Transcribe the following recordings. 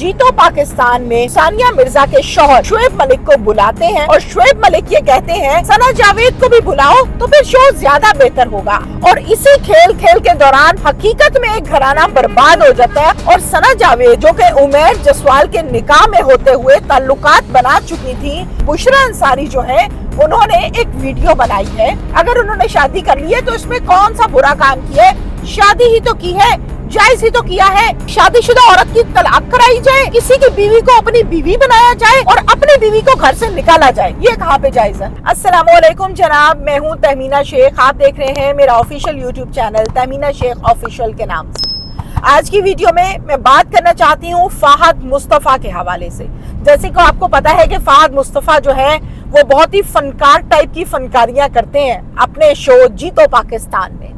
जीतो पाकिस्तान में सानिया मिर्जा के शौहर शोएब मलिक को बुलाते हैं और शोएब मलिक ये कहते हैं सना जावेद को भी बुलाओ तो फिर शो ज्यादा बेहतर होगा। और इसी खेल के दौरान हकीकत में एक घराना बर्बाद हो जाता है और सना जावेद जो कि उमैर जसवाल के निकाह में होते हुए ताल्लुकात बना चुकी थी, बुशरा अंसारी जो है उन्होंने एक वीडियो बनाई है। अगर उन्होंने शादी कर ली है तो इसमें कौन सा बुरा काम किया है? शादी ही तो की है, जायज ही तो किया है। शादीशुदा औरत की तलाक कराई जाए, किसी की बीवी को अपनी बीवी बनाया जाए और अपनी बीवी को घर से निकाला जाए, ये कहाँ पे जायज है? अस्सलामुअलैकुम जनाब, मैं हूँ तहमीना शेख। आप देख रहे हैं मेरा official YouTube channel Tahmina Sheikh official के नाम से। आज की वीडियो में मैं बात करना चाहती हूँ फहद मुस्तफा के हवाले से। जैसे कि आपको पता है कि फहद मुस्तफा जो है वो बहुत ही फनकार टाइप की फनकारियां करते हैं अपने शो जीतो पाकिस्तान में।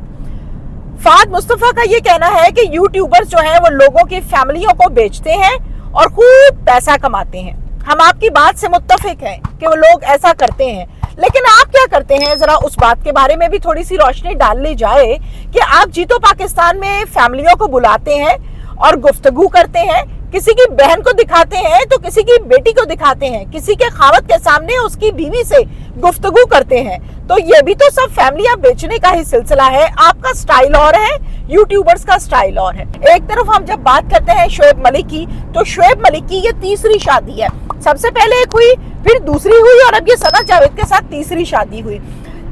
फहद मुस्तफा का ये कहना है कि यूट्यूबर्स जो हैं वो लोगों की फैमिलियों को बेचते हैं और खूब पैसा कमाते हैं। हम आपकी बात से मुत्तफिक हैं कि वो लोग ऐसा करते हैं, लेकिन आप क्या करते हैं जरा उस बात के बारे में भी थोड़ी सी रोशनी डाल ली जाए कि आप जीतो पाकिस्तान में फैमिलियों को बुलाते हैं और गुफ्तगू करते हैं, किसी की बहन को दिखाते हैं तो किसी की बेटी को दिखाते हैं, किसी के खावत के सामने उसकी बीवी से गुफ्तगू करते हैं। तो ये भी तो सब फैमिलियां बेचने का ही सिलसिला है। आपका स्टाइल और है, यूट्यूबर्स का स्टाइल और है। एक तरफ हम जब बात करते हैं शोएब मलिक की, तो शोएब मलिक की ये तीसरी शादी है। सबसे पहले एक हुई, फिर दूसरी हुई और अब ये सना जावेद के साथ तीसरी शादी हुई।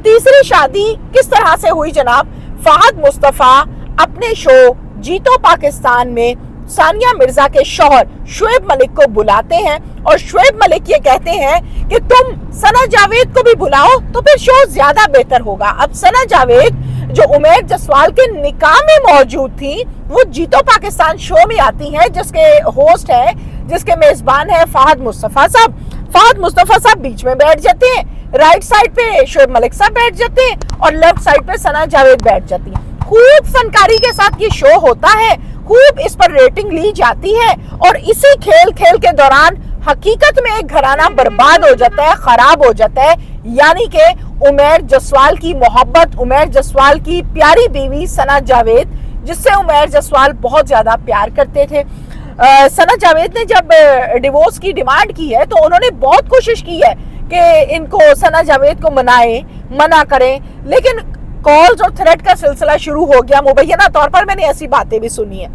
तीसरी शादी किस तरह से हुई जनाब? फहद मुस्तफा अपने शो जीतो पाकिस्तान में सानिया मिर्जा के शौहर शोएब मलिक को बुलाते हैं और शोएब मलिक ये कहते हैं कि तुम सना जावेद को भी बुलाओ तो फिर शो ज्यादा बेहतर होगा। अब सना जावेद जो उमैर जसवाल के निकाह में मौजूद थी, वो जीतो पाकिस्तान शो में आती हैं, जिसके होस्ट है, जिसके मेजबान है फहद मुस्तफा साहब। फहद मुस्तफा साहब बीच में बैठ जाते हैं, राइट साइड पे शोएब मलिक साहब बैठ जाते हैं और लेफ्ट साइड पे सना जावेद बैठ जाती है। खूब फनकारी के साथ ये शो होता है, खूब इस पर रेटिंग ली जाती है और इसी खेल के दौरान हकीकत में एक घराना बर्बाद हो जाता है, खराब हो जाता है। यानी कि उमैर जसवाल की मोहब्बत, उमैर जसवाल की प्यारी बीवी सना जावेद, जिससे उमैर जसवाल बहुत ज्यादा प्यार करते थे। सना जावेद ने जब डिवोर्स की डिमांड की है तो उन्होंने बहुत कोशिश की है कि इनको सना जावेद को मना करें, लेकिन कॉल्स और थ्रेट का सिलसिला शुरू हो गया। मुबैना तौर पर मैंने ऐसी बातें भी सुनी है,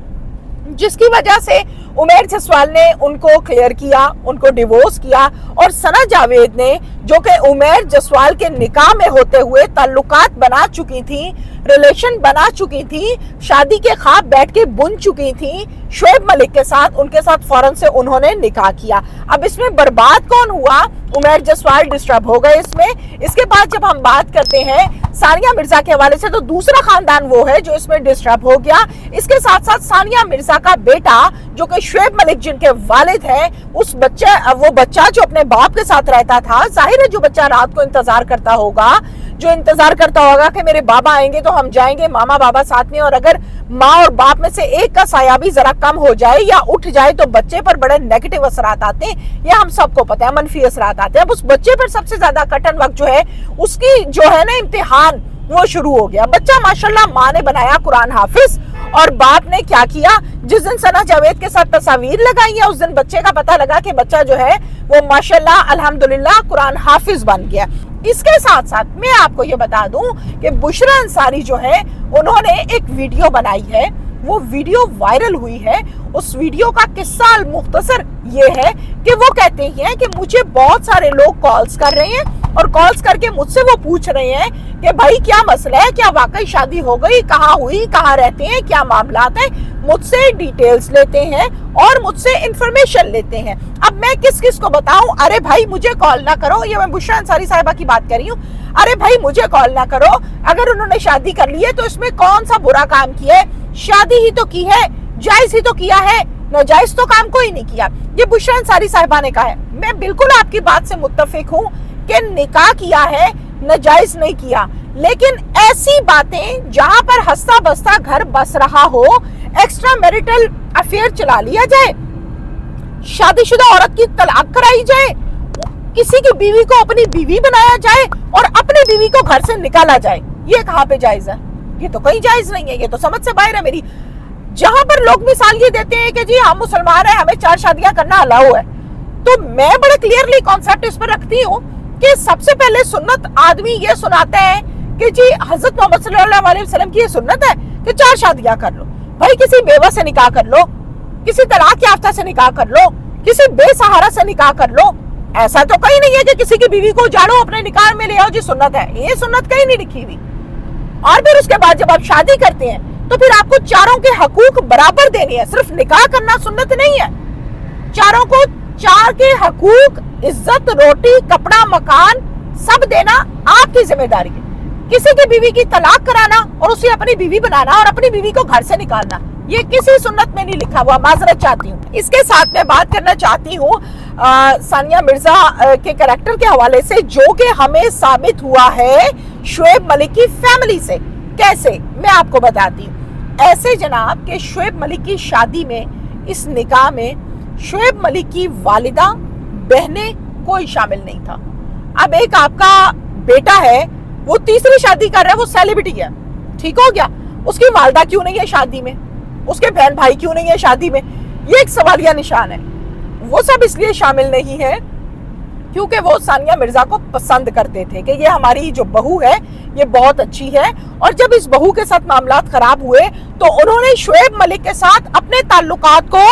जिसकी वजह से उमैर जसवाल ने उनको क्लियर किया, उनको डिवोर्स किया और सना जावेद ने, जो कि उमैर जसवाल के निकाह में होते हुए ताल्लुकात बना चुकी थी, रिलेशन बना चुकी थी, शादी के ख्वाब बैठ के बुन चुकी थी शोएब मलिक के साथ, उनके साथ फौरन से उन्होंने निकाह किया। अब इसमें बर्बाद कौन हुआ? उमैर जसवाल डिस्टर्ब हो गए इसमें। इसके बाद जब हम बात करते हैं सानिया मिर्जा के हवाले से, तो दूसरा खानदान वो है जो इसमें डिस्टर्ब हो गया। इसके साथ साथ सानिया मिर्जा का बेटा जो कि शोएब मलिक जिनके वालिद हैं, वो बच्चा जो अपने बाप के साथ रहता था, जाहिर है जो बच्चा रात को इंतजार करता होगा, जो इंतजार करता होगा कि मेरे बाबा आएंगे तो हम जाएंगे मामा बाबा साथ में, और अगर माँ और बाप में से एक का साया भी जरा कम हो जाए या उठ जाए तो बच्चे पर बड़े नेगेटिव असरात आते हैं, ये हम सबको पता है, मनफी असरात आते हैं। अब उस बच्चे पर सबसे ज्यादा कठिन वक्त जो है उसकी जो है ना इम्तिहान, वो शुरू हो गया। बच्चा माशाल्लाह माँ ने बनाया कुरान हाफिज, और बाप ने क्या किया, जिस दिन सना जावेद के साथ तस्वीर लगाई है उस दिन बच्चे का पता लगा कि बच्चा जो है वो माशाल्लाह अल्हम्दुलिल्लाह कुरान हाफिज बन गया। इसके साथ साथ मैं आपको ये बता दूं कि बुशरा अंसारी जो है उन्होंने एक वीडियो बनाई है, वो वीडियो वायरल हुई है। उस वीडियो का किस्सा मुख्तसर ये है कि वो कहते हैं कि मुझे बहुत सारे लोग कॉल्स कर रहे हैं और कॉल्स करके मुझसे वो पूछ रहे हैं कि भाई क्या मसला है, क्या वाकई शादी हो गई, कहाँ हुई, कहाँ रहते हैं, क्या मामलात है, मुझसे डिटेल्स लेते हैं और मुझसे इंफॉर्मेशन लेते हैं। अब मैं किस किस को बताऊं? अरे भाई मुझे कॉल ना करो, ये मैं बुशरा अंसारी साहिबा की बात कर रही हूँ। अरे भाई मुझे कॉल ना करो, अगर उन्होंने शादी कर ली है तो इसमें कौन सा बुरा काम किया है? शादी ही तो की है, जायज ही तो किया है, नाजायज तो काम कोई नहीं किया। ये बुशरा अंसारी साहिबा ने कहा है। मैं बिल्कुल आपकी बात से मुत्तफिक हूँ कि निकाह किया है, नाजायज नहीं किया, लेकिन ऐसी बातें जहां पर हंसता बसता घर बस रहा हो, एक्स्ट्रा मैरिटल अफेयर चला लिया जाए, शादीशुदा औरत की तलाक कराई जाए, किसी की बीवी को अपनी बीवी बनाया जाए और अपनी बीवी को घर से निकाला जाए, ये कहाँ पे जायज है? ये तो कहीं जायज नहीं है, ये तो समझ से बाहर है मेरी। जहां पर लोग मिसाल ये देते हैं कि जी हम मुसलमान हैं, हमें 4 शादियां करना अलाउ है, तो मैं बड़ा क्लियरली कॉन्सेप्ट इस पर रखती हूँ कि सबसे पहले सुन्नत आदमी ये सुनाता है कि जी हजरत मोहम्मद सल्लल्लाहु अलैहि वसल्लम की ये सुन्नत है कि 4 शादियां कर लो। भाई किसी बेवा से निकाह कर लो, किसी तलाक याफ्ता से निकाह कर लो, किसी बेसहारा से निकाह कर लो। ऐसा तो कहीं नहीं है कि किसी की बीवी को उजाड़ो अपने निकाह में ले आओ जी सुन्नत है, ये सुन्नत कहीं नहीं लिखी हुई। और फिर उसके बाद जब आप शादी करते हैं तो फिर आपको चारों के हकूक बराबर देनी है, सिर्फ निकाह करना सुन्नत नहीं है। चारों को 4 के हकूक, इज्जत, रोटी, कपड़ा, मकान सब देना आपकी जिम्मेदारी है। किसी की बीवी की तलाक कराना और उसे अपनी बीवी बनाना और अपनी बीवी को घर से निकालना, ये किसी सुन्नत में नहीं लिखा हुआ। माजरत चाहती हूँ। इसके साथ मैं बात करना चाहती हूँ सानिया मिर्जा के कैरेक्टर के हवाले से, जो कि हमें साबित हुआ है शुएब मलिक की फैमिली से। कैसे, मैं आपको बताती हूँ। ऐसे जनाब कि शुएब मलिक की शादी में, इस निकाह में शुएब मलिक की वालिदा, बहनें कोई शामिल नहीं था। अब एक आपका बेटा है, वो तीसरी शादी कर रहा है, वो सेलिब्रिटी है, ठीक हो गया, उसकी वालिदा क्यों नहीं है शादी में, उसके बहन भाई क्यों नहीं है शादी में, ये एक सवालिया निशान है। वो सब इसलिए शामिल नहीं है क्योंकि वो सानिया मिर्जा को पसंद करते थे कि ये हमारी जो बहू है ये बहुत अच्छी है। और जब इस बहू के साथ मामलात खराब हुए तो उन्होंने शुएब मलिक के साथ अपने ताल्लुकात को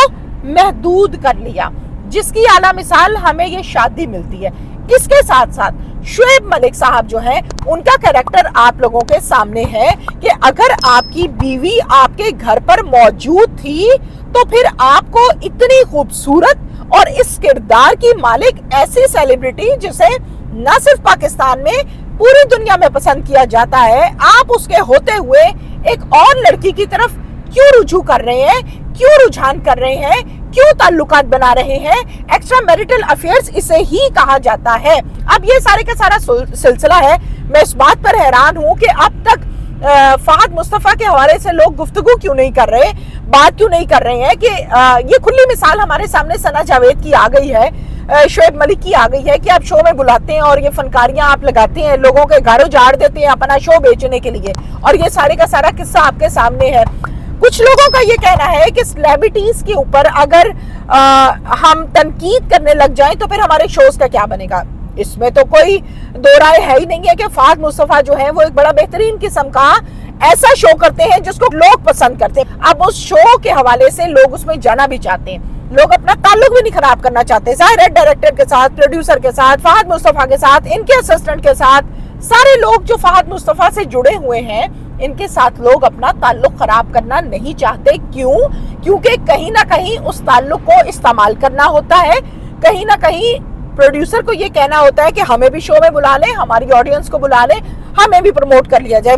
महदूद कर लिया, जिसकी आला मिसाल हमें ये शादी मिलती है। इसके साथ साथ शुएब मलिक साहब जो है, उनका कैरेक्टर आप लोगों के सामने है कि अगर आपकी बीवी आपके घर पर मौजूद थी तो फिर आपको इतनी खूबसूरत और इस किरदार की मालिक ऐसी सेलिब्रिटी जिसे न सिर्फ पाकिस्तान में पूरी दुनिया में पसंद किया जाता है, आप उसके होते हुए एक और लड़की की तरफ क्यों रुजू कर रहे हैं, क्यों रुझान कर रहे हैं, क्यों ताल्लुकात बना रहे हैं। एक्स्ट्रा मैरिटल अफेयर्स इसे ही कहा जाता है। अब ये सारे का सारा सिलसिला है। मैं इस बात पर हैरान हूं कि अब तक फहद मुस्तफा के हवाले से लोग गुफ्तगू क्यों नहीं कर रहे, बात क्यों नहीं कर रहे हैं कि ये खुली मिसाल हमारे सामने सना जावेद की आ गई है, शुएब मलिक की आ गई है कि आप शो में बुलाते हैं और ये फनकारियां आप लगाते हैं, लोगों के घर उजाड़ देते हैं अपना शो बेचने के लिए, और ये सारे का सारा किस्सा आपके सामने है। कुछ लोगों का ये कहना है कि सेलिब्रिटीज के ऊपर अगर हम तनकीद करने लग जाएं तो फिर हमारे शोज का क्या बनेगा। इसमें तो कोई दो राय है ही नहीं है कि फहद मुस्तफा जो है वो एक बड़ा बेहतरीन किस्म का ऐसा शो करते हैं जिसको लोग पसंद करते हैं। अब उस शो के हवाले से लोग उसमें जाना भी चाहते हैं, लोग अपना ताल्लुक भी नहीं खराब करना चाहते। जाहिर है डायरेक्टर के साथ, प्रोड्यूसर के साथ, फहद मुस्तफा के साथ, इनके असिस्टेंट के साथ, सारे लोग जो फहद मुस्तफा से जुड़े हुए हैं, इनके साथ लोग अपना ताल्लुक खराब करना नहीं चाहते। क्यों? क्योंकि कहीं ना कहीं उस ताल्लुक को इस्तेमाल करना होता है, कहीं ना कहीं प्रोड्यूसर को ये कहना होता है कि हमें भी शो में बुला लें, हमारी ऑडियंस को बुला लें, हमें भी प्रमोट कर लिया जाए।